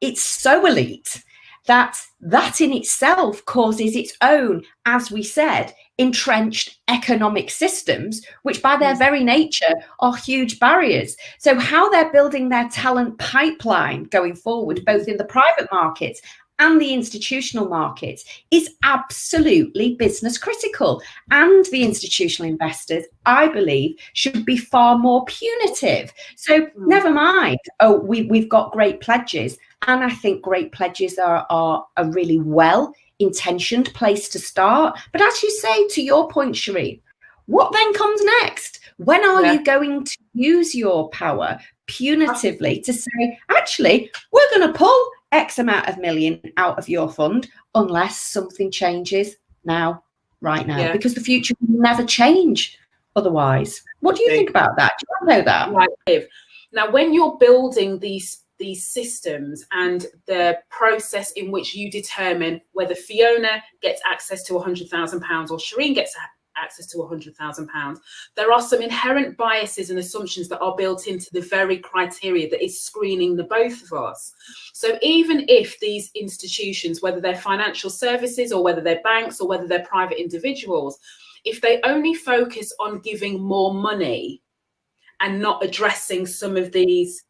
it's so elite that in itself causes its own, as we said, entrenched economic systems, which by their very nature are huge barriers. So how they're building their talent pipeline going forward, both in the private markets and the institutional markets, is absolutely business critical. And the institutional investors, I believe, should be far more punitive. So never mind, oh, we've got great pledges. And I think great pledges are a really well-intentioned place to start. But as you say, to your point, Shereen, what then comes next? When are you going to use your power punitively to say, actually, we're going to pull X amount of million out of your fund unless something changes right now, because the future will never change otherwise. What do you think about that? Do you know that? Right. Now, when you're building these systems and the process in which you determine whether Fiona gets access to £100,000 or Shereen gets access to £100,000, there are some inherent biases and assumptions that are built into the very criteria that is screening the both of us. So even if these institutions, whether they're financial services or whether they're banks or whether they're private individuals, if they only focus on giving more money and not addressing some of these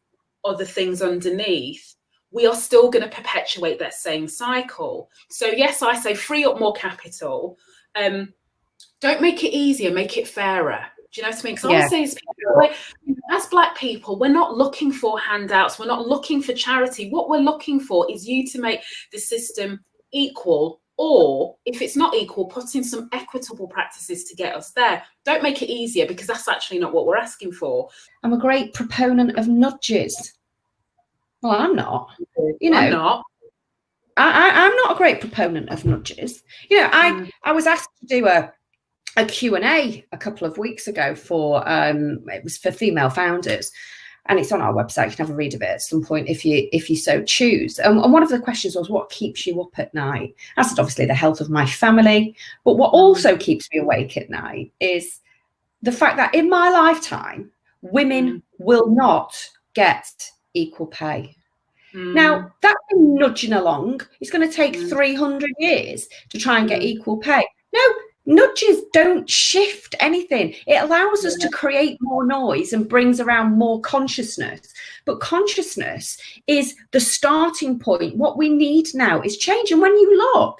other things underneath, we are still going to perpetuate that same cycle. So yes, I say free up more capital. Don't make it easier, make it fairer. Do you know what I mean? Because honestly, as Black people, we're not looking for handouts. We're not looking for charity. What we're looking for is you to make the system equal, or if it's not equal, put in some equitable practices to get us there. Don't make it easier, because that's actually not what we're asking for. I'm a great proponent of nudges. Well, I'm not. You know, I'm not. I'm not a great proponent of nudges. You know, I was asked to do a Q&A a couple of weeks ago for it was for female founders, and it's on our website. You can have a read of it at some point if you so choose. And one of the questions was, what keeps you up at night? I said, obviously the health of my family, but what also keeps me awake at night is the fact that in my lifetime women will not get equal pay. Now, that's been nudging along. It's going to take 300 years to try and get equal pay. No, nudges don't shift anything. It allows us to create more noise and brings around more consciousness. But consciousness is the starting point. What we need now is change. And when you look,